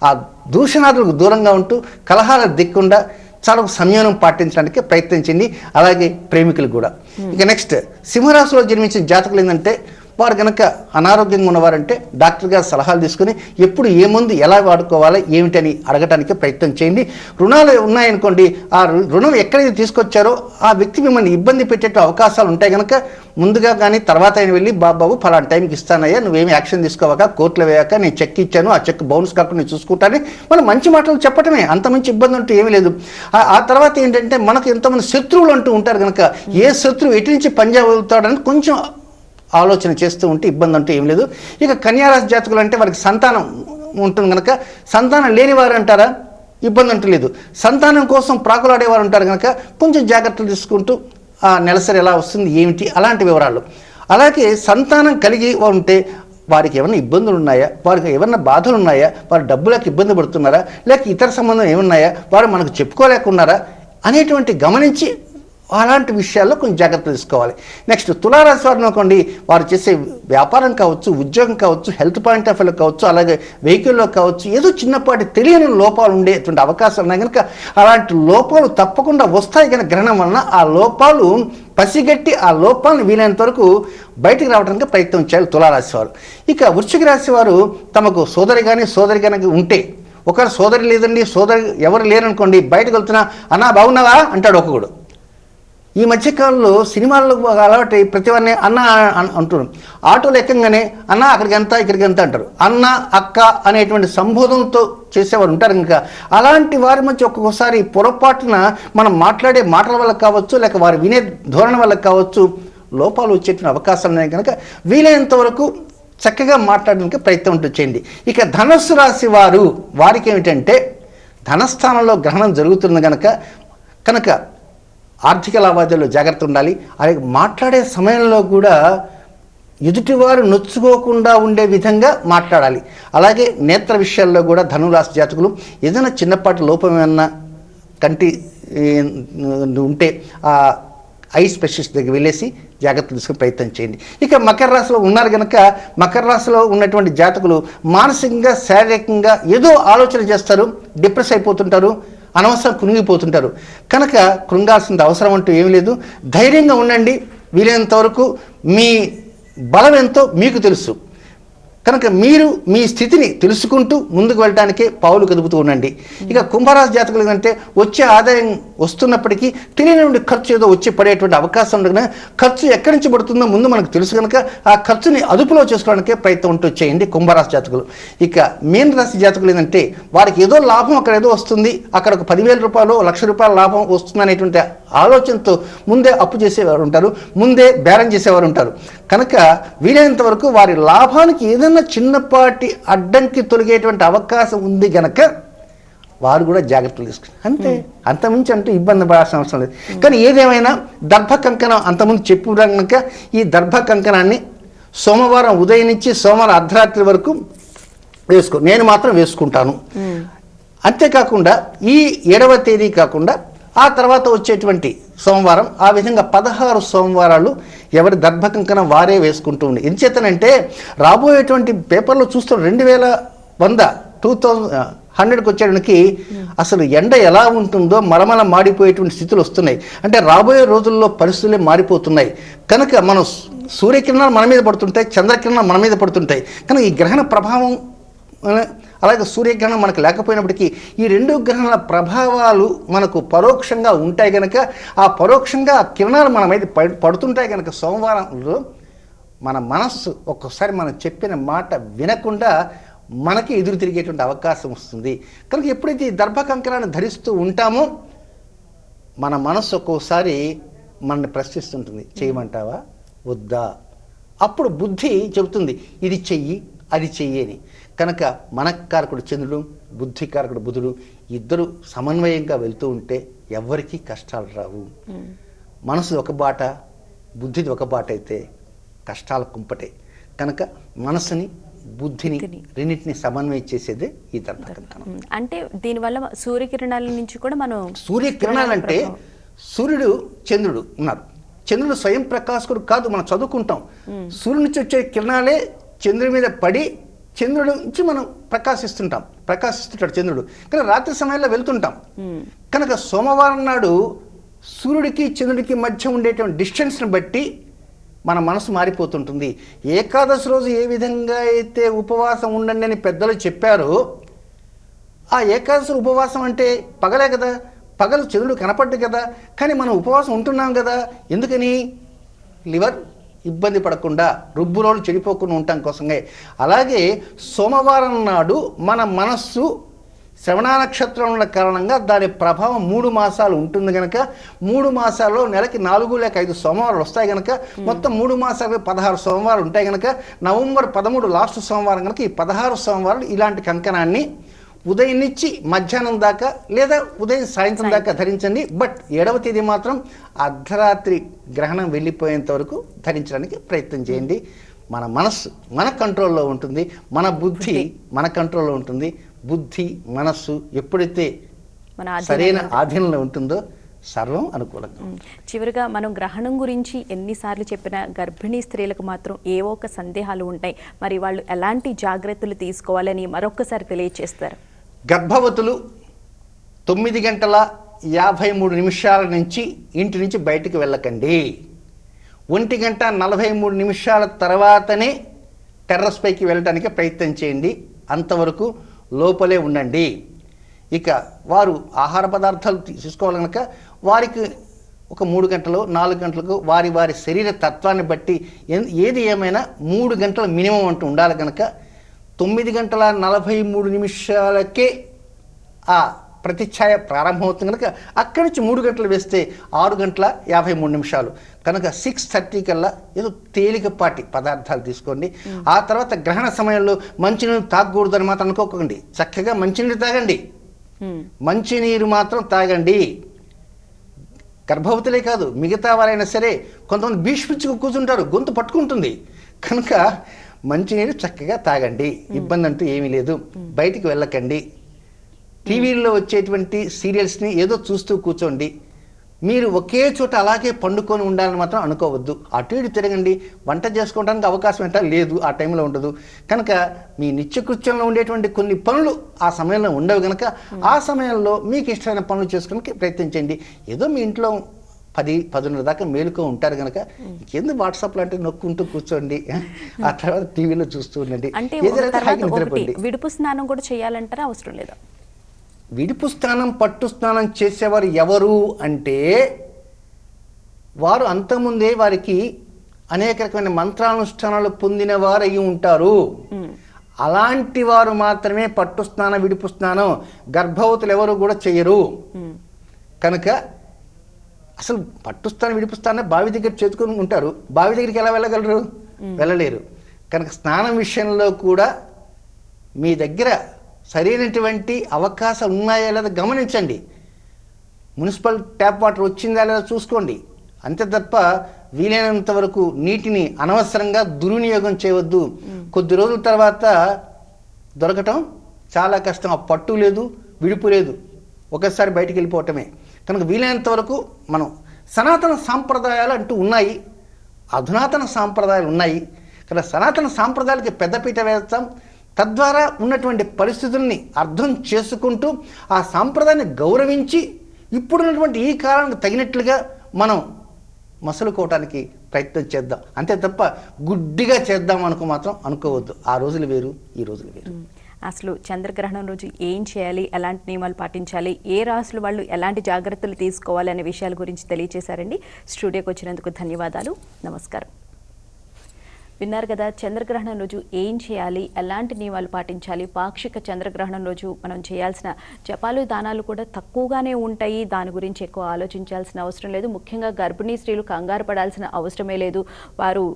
ఆ దూషణాలకు దూరంగా ఉంటూ కలహాలకు దిక్కుండా చాలా సంయమనం పాటించడానికి ప్రయత్నించండి. అలాగే ప్రేమికులు కూడా. ఇక నెక్స్ట్ సింహరాశిలో జన్మించిన జాతకులు ఏంటంటే వారు కనుక అనారోగ్యంగా ఉన్నవారంటే డాక్టర్ గారు సలహాలు తీసుకుని ఎప్పుడు ఏ మందు ఎలా వాడుకోవాలో ఏమిటని అడగటానికి ప్రయత్నం చేయండి. రుణాలు ఉన్నాయనుకోండి, ఆ రుణం ఎక్కడైతే తీసుకొచ్చారో ఆ వ్యక్తి మిమ్మల్ని ఇబ్బంది పెట్టే అవకాశాలు ఉంటాయి కనుక ముందుగా కానీ తర్వాత అయిన వెళ్ళి బాబు ఫలానా టైంకి ఇస్తానయ్యా, నువ్వేమి యాక్షన్ తీసుకోవాక, కోర్టులో వేయాక నేను చెక్ ఇచ్చాను, ఆ చెక్ బౌన్స్ కాకుండా నేను చూసుకుంటాను, మనం మంచి మాటలు చెప్పటమే, అంత మంచి ఇబ్బంది అంటూ ఏమీ లేదు. ఆ తర్వాత ఏంటంటే మనకు ఎంతమంది శత్రువులు అంటూ ఉంటారు కనుక ఏ శత్రువు ఎటు నుంచి పంజా వదులుతాడని కొంచెం ఆలోచన చేస్తూ ఉంటే ఇబ్బంది అంటూ ఏం లేదు. ఇక కన్యారాశి జాతకులు అంటే వారికి సంతానం ఉంటుంది కనుక సంతానం లేని వారు అంటారా ఇబ్బంది అంటూ లేదు. సంతానం కోసం ప్రాకులాడేవారు ఉంటారు కనుక కొంచెం జాగ్రత్తలు తీసుకుంటూ ఆ నెలసరి ఎలా వస్తుంది ఏమిటి అలాంటి వివరాలు. అలాగే సంతానం కలిగి ఉంటే వారికి ఏమైనా ఇబ్బందులు ఉన్నాయా, వారికి ఏమైనా బాధలు ఉన్నాయా, వారు డబ్బులకు ఇబ్బంది పడుతున్నారా, లేక ఇతర సంబంధం ఏమున్నాయా, వారు మనకు చెప్పుకోలేకున్నారా అనేటువంటి గమనించి అలాంటి విషయాల్లో కొంచెం జాగ్రత్త తీసుకోవాలి. నెక్స్ట్ తులారాశి వారిని అనుకోండి, వారు చేసే వ్యాపారం కావచ్చు, ఉద్యోగం కావచ్చు, హెల్త్ పాయింట్ ఆఫ్ వ్యూలో కావచ్చు, అలాగే వెహికల్లో కావచ్చు, ఏదో చిన్నపాటి తెలియని లోపాలు ఉండేటువంటి అవకాశాలు ఉన్నాయి కనుక అలాంటి లోపాలు తప్పకుండా వస్తాయి కనుక గ్రహణం వలన ఆ లోపాలు పసిగట్టి ఆ లోపాలను వీలైనంత వరకు బయటికి రావడానికి ప్రయత్నం చేయాలి తులారాశి వారు. ఇక వృశ్చిక రాశి వారు తమకు సోదరి కానీ ఉంటే, ఒకరు సోదరి లేదండి, సోదరి ఎవరు లేరనుకోండి, బయటకు వెళ్తున్నా అన్నా బాగున్నావా అంటాడు ఒకడు. ఈ మధ్యకాలంలో సినిమాల్లో అలవాటు ప్రతి వారిని అన్న అంటున్నారు. ఆటోలు ఎక్కగానే అన్న అక్కడికి ఎంత ఇక్కడికి ఎంత అంటారు. అన్న అక్క అనేటువంటి సంబోధనతో చేసేవారు ఉంటారు కనుక అలాంటి వారి మధ్య ఒక్కొక్కసారి పొరపాటున మనం మాట్లాడే మాటల వల్ల కావచ్చు, లేక వారు వినే ధోరణి వల్ల కావచ్చు లోపాలు వచ్చేటువంటి అవకాశాలు ఉన్నాయి కనుక వీలైనంత వరకు చక్కగా మాట్లాడడానికి ప్రయత్నం చేయండి. ఇక ధనస్సు రాశి వారికి ఏమిటంటే ధనస్థానంలో గ్రహణం జరుగుతుంది కనుక ఆర్థిక లావాదేవీలో జాగ్రత్త ఉండాలి. అలాగే మాట్లాడే సమయంలో కూడా ఎదుటివారు నొచ్చుకోకుండా ఉండే విధంగా మాట్లాడాలి. అలాగే నేత్ర విషయాల్లో కూడా ధనురాశి జాతకులు ఏదైనా చిన్నపాటి లోపం ఏమన్నా కంటి ఉంటే ఆ ఐ స్పెషలిస్ట్ దగ్గర వెళ్ళేసి జాగ్రత్తలు తీసుకుని ప్రయత్నం చేయండి. ఇక మకర రాశిలో ఉన్నారు కనుక మకర రాశిలో ఉన్నటువంటి జాతకులు మానసికంగా శారీరకంగా ఏదో ఆలోచన చేస్తారు, డిప్రెస్ అయిపోతుంటారు, అనవసరం కృంగిపోతుంటారు. కనుక కృంగాల్సిన అవసరం అంటూ ఏమీ లేదు. ధైర్యంగా ఉండండి. వీలైనంత వరకు మీ బలం ఎంతో మీకు తెలుసు కనుక మీరు మీ స్థితిని తెలుసుకుంటూ ముందుకు వెళ్ళడానికే పావులు కదుపుతూ ఉండండి. ఇక కుంభరాశి జాతకులు అంటే వచ్చే ఆదాయం వస్తున్నప్పటికీ తెలియని ఖర్చు ఏదో వచ్చి పడేటువంటి అవకాశం ఉండగా ఖర్చు ఎక్కడి నుంచి పడుతుందో ముందు మనకు తెలుసు కనుక ఆ ఖర్చుని అదుపులో చేసుకోవడానికే ప్రయత్నం ఉంటూ చేయండి కుంభరాశి జాతకులు. ఇక మీన రాశి జాతకులు ఏంటంటే వారికి ఏదో లాభం అక్కడ ఏదో వస్తుంది, అక్కడ ఒక 10,000 రూపాయలు, ₹1,00,000 లాభం వస్తుంది అనేటువంటి ఆలోచనతో ముందే అప్పు చేసేవారు ఉంటారు, ముందే బేరం చేసేవారు ఉంటారు. కనుక వీలైనంత వరకు వారి లాభానికి ఏదైనా చిన్నపాటి అడ్డంకి తొలగేటువంటి అవకాశం ఉంది గనక వారు కూడా జాగ్రత్తలు తీసుకుని అంతే, అంతమించి అంటూ ఇబ్బంది పడాల్సిన అవసరం లేదు. కానీ ఏదేమైనా దర్భ కంకణం అంతకుముందు చెప్పు కనుక ఈ దర్భ కంకణాన్ని సోమవారం ఉదయం నుంచి సోమవారం అర్ధరాత్రి వరకు నేను మాత్రం వేసుకుంటాను. అంతేకాకుండా ఈ 7వ తేదీ కాకుండా ఆ తర్వాత వచ్చేటువంటి సోమవారం ఆ విధంగా 16 సోమవారాలు ఎవరి దర్భ కంకణం వారే వేసుకుంటూ ఉంది. ఎంచేతనంటే రాబోయేటువంటి పేపర్లో చూస్తున్న 2100కి వచ్చేటానికి అసలు ఎండ ఎలా ఉంటుందో మలమల మాడిపోయేటువంటి స్థితులు వస్తున్నాయి. అంటే రాబోయే రోజుల్లో పరిస్థితులే మారిపోతున్నాయి. కనుక మనం సూర్యకిరణాలు మన మీద పడుతుంటాయి, చంద్రకిరణాలు మన మీద పడుతుంటాయి. కనుక ఈ గ్రహణ ప్రభావం అలాగే సూర్యగ్రహణం మనకు లేకపోయినప్పటికీ ఈ 2 గ్రహణాల ప్రభావాలు మనకు పరోక్షంగా ఉంటాయి కనుక ఆ పరోక్షంగా కిరణాలు మన మీద పడుతుంటాయి కనుక సోమవారంలో మన మనస్సు ఒక్కొక్కసారి మనం చెప్పిన మాట వినకుండా మనకి ఎదురు తిరిగేటువంటి అవకాశం వస్తుంది. కనుక ఎప్పుడైతే ఈ దర్భ కంకణాన్ని ధరిస్తూ ఉంటామో మన మనస్సు ఒక్కోసారి మనల్ని ప్రశ్నిస్తుంటుంది, చేయమంటావా వద్దా. అప్పుడు బుద్ధి చెబుతుంది ఇది చెయ్యి అది చెయ్యని. కనుక మనకారకుడు చంద్రుడు, బుద్ధికారకుడు బుధుడు ఇద్దరు సమన్వయంగా వెళ్తూ ఉంటే ఎవరికీ కష్టాలు రావు. మనసు ఒక బాట, బుద్ధిది ఒక బాట అయితే కష్టాల కుంపటే. కనుక మనసుని బుద్ధిని రెండింటిని సమన్వయం చేసేదే ఈ దర్భ కంకణం. అంటే దీనివల్ల సూర్యకిరణాల నుంచి కూడా మనం సూర్యకిరణాలంటే సూర్యుడు చంద్రుడు ఉన్నారు. చంద్రుడు స్వయం ప్రకాశకుడు కాదు, మనం చదువుకుంటాం. సూర్యుడి నుంచి వచ్చే కిరణాలే చంద్రుడి మీద పడి చంద్రుడి నుంచి మనం ప్రకాశిస్తుంటాడు చంద్రుడు. కానీ రాత్రి సమయంలో వెళ్తుంటాం. కనుక సోమవారం నాడు సూర్యుడికి చంద్రుడికి మధ్య ఉండేటువంటి డిస్టెన్స్ని బట్టి మన మనసు మారిపోతుంటుంది. ఏకాదశి రోజు ఏ విధంగా అయితే ఉపవాసం ఉండండి అని పెద్దలు చెప్పారో ఆ ఏకాదశి ఉపవాసం అంటే పగలే కదా, పగలు చంద్రుడు కనపడ్డు కదా, కానీ మనం ఉపవాసం ఉంటున్నాం కదా. ఎందుకని? లివర్ ఇబ్బంది పడకుండా, రుబ్బురోలు చెడిపోకుండా ఉండటం కోసమే. అలాగే సోమవారం నాడు మన మనస్సు శ్రవణ నక్షత్రం ఉన్న కారణంగా దాని ప్రభావం 3 మాసాలు ఉంటుంది కనుక 3 మాసాల్లో నెలకి 4 లేక 5 సోమవారాలు వస్తాయి కనుక మొత్తం 3 మాసాలు 16 సోమవారాలు ఉంటాయి కనుక నవంబర్ 13 లాస్ట్ సోమవారం కనుక ఈ 16 సోమవారాలు ఇలాంటి కంకణాన్ని ఉదయం నుంచి మధ్యాహ్నం దాకా లేదా ఉదయం సాయంత్రం దాకా ధరించండి. బట్ 7వ తేదీ మాత్రం అర్ధరాత్రి గ్రహణం వెళ్ళిపోయేంత వరకు ధరించడానికి ప్రయత్నం చేయండి. మన మనస్సు మన కంట్రోల్లో ఉంటుంది, మన బుద్ధి మన కంట్రోల్లో ఉంటుంది. బుద్ధి మనస్సు ఎప్పుడైతే సరైన ఆధీనంలో ఉంటుందో సర్వం అనుకూలంగా. చివరిగా మనం గ్రహణం గురించి ఎన్నిసార్లు చెప్పినా గర్భిణీ స్త్రీలకు మాత్రం ఏవో ఒక సందేహాలు ఉంటాయి. మరి వాళ్ళు ఎలాంటి జాగ్రత్తలు తీసుకోవాలని మరొకసారి తెలియజేస్తారు. గర్భవతులు 9:53 నుంచి ఇంటి నుంచి బయటికి వెళ్ళకండి. 1:43 తర్వాతనే టెర్రస్ పైకి వెళ్ళడానికి ప్రయత్నం చేయండి. అంతవరకు లోపలే ఉండండి. ఇక వారు ఆహార పదార్థాలు తీసుకోవాలి కనుక వారికి ఒక 3 గంటలు 4 గంటలకు వారి వారి శరీర తత్వాన్ని బట్టి ఏది ఏమైనా 3 గంటల మినిమం అంటూ ఉండాలి కనుక 9:43కే ఆ ప్రతిఛాయ ప్రారంభమవుతుంది కనుక అక్కడి నుంచి 3 గంటలు వేస్తే 6:53 కనుక 6:30 కల్లా ఏదో తేలికపాటి పదార్థాలు తీసుకోండి. ఆ తర్వాత గ్రహణ సమయంలో మంచినీరు తాగకూడదని మాత్రం అనుకోకండి. చక్కగా మంచినీరు తాగండి, మంచినీరు మాత్రం తాగండి. గర్భవతులే కాదు, మిగతా వారైనా సరే కొంతమంది భీష్మించుకు కూర్చుంటారు, గొంతు పట్టుకుంటుంది. కనుక మంచినీరు చక్కగా తాగండి, ఇబ్బంది అంటూ ఏమీ లేదు. బయటికి వెళ్ళకండి. టీవీల్లో వచ్చేటువంటి సీరియల్స్ని ఏదో చూస్తూ కూర్చోండి. మీరు ఒకే చోట అలాగే పండుకొని ఉండాలని మాత్రం అనుకోవద్దు. అటు ఇటు తిరగండి. వంట చేసుకోవడానికి అవకాశం ఏంటో లేదు, ఆ టైంలో ఉండదు. కనుక మీ నిత్యకృత్యంలో ఉండేటువంటి కొన్ని పనులు ఆ సమయంలో ఉండవు కనుక ఆ సమయంలో మీకు ఇష్టమైన పనులు చేసుకోవడానికి ప్రయత్నించండి. ఏదో మీ ఇంట్లో 10-10:30 దాకా మేలుకో ఉంటారు కనుక ఇంకెందుకు వాట్సాప్ లాంటివి నొక్కుంటూ కూర్చోండి. ఆ తర్వాత టీవీలో చూస్తూ ఉండండి. అంటే ఏదైతే హాయిగా నిద్రపోండి. విడుపు స్నానం కూడా చేయాలంటారా, అవసరం లేదా? విడుపు స్నానం, పట్టు స్నానం చేసేవారు ఎవరు అంటే వారు అంతకుముందే వారికి అనేక రకమైన మంత్రానుష్ఠానాలు పొందిన వారు అయి ఉంటారు. అలాంటి వారు మాత్రమే పట్టు స్నానం, విడుపు స్నానం. గర్భవతులు ఎవరు కూడా చేయరు. కనుక అసలు పట్టు స్నానం, విడుపు స్నానం బావి దగ్గర చేతుకొని ఉంటారు. బావి దగ్గరికి ఎలా వెళ్ళగలరు? వెళ్ళలేరు. కనుక స్నానం విషయంలో కూడా మీ దగ్గర సరైనటువంటి అవకాశాలు ఉన్నాయా లేదా గమనించండి. మున్సిపల్ ట్యాప్ వాటర్ వచ్చిందా లేదా చూసుకోండి. అంతే తప్ప వీలైనంత వరకు నీటిని అనవసరంగా దుర్వినియోగం చేయవద్దు. కొద్ది రోజుల తర్వాత దొరకటం చాలా కష్టం. ఆ పట్టు లేదు, విడుపు లేదు, ఒకసారి బయటికి వెళ్ళిపోవటమే. కనుక వీలైనంత వరకు మనం సనాతన సాంప్రదాయాలు అంటూ ఉన్నాయి, అధునాతన సాంప్రదాయాలు ఉన్నాయి. కనుక సనాతన సాంప్రదాయాలకి పెద్దపీట వేస్తాం. తద్వారా ఉన్నటువంటి పరిస్థితుల్ని అర్థం చేసుకుంటూ ఆ సాంప్రదాయాన్ని గౌరవించి ఇప్పుడున్నటువంటి ఈ కాలానికి తగినట్లుగా మనం మసలుకోవటానికి ప్రయత్నం చేద్దాం. అంతే తప్ప గుడ్డిగా చేద్దాం మాత్రం అనుకోవద్దు. ఆ రోజులు వేరు, ఈ రోజులు వేరు. అసలు చంద్రగ్రహణం రోజు ఏం చేయాలి, ఎలాంటి నియమాలు పాటించాలి, ఏ రాసులు వాళ్ళు ఎలాంటి జాగ్రత్తలు తీసుకోవాలి అనే విషయాల గురించి తెలియజేశారండి. స్టూడియోకి వచ్చినందుకు ధన్యవాదాలు. నమస్కారం. విన్నారు కదా, చంద్రగ్రహణం రోజు ఏం చేయాలి, ఎలాంటి నియమాలు పాటించాలి. పాక్షిక చంద్రగ్రహణం రోజు మనం చేయాల్సిన జపాలు, దానాలు కూడా తక్కువగానే ఉంటాయి. దాని గురించి ఎక్కువ ఆలోచించాల్సిన అవసరం లేదు. ముఖ్యంగా గర్భిణీ స్త్రీలు కంగారు పడాల్సిన అవసరమే లేదు. వారు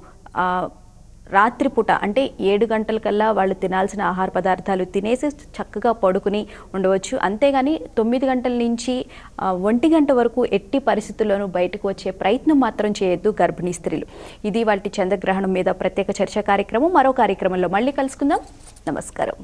రాత్రిపూట అంటే 7 గంటలకల్లా వాళ్ళు తినాల్సిన ఆహార పదార్థాలు తినేసి చక్కగా పడుకుని ఉండవచ్చు. అంతేగాని 9 గంటల నుంచి 1 గంట వరకు ఎట్టి పరిస్థితుల్లోనూ బయటకు వచ్చే ప్రయత్నం మాత్రం చేయొద్దు గర్భిణీ స్త్రీలు. ఇది వాటి చంద్రగ్రహణం మీద ప్రత్యేక చర్చా కార్యక్రమం. మరో కార్యక్రమంలో మళ్ళీ కలుసుకుందాం. నమస్కారం.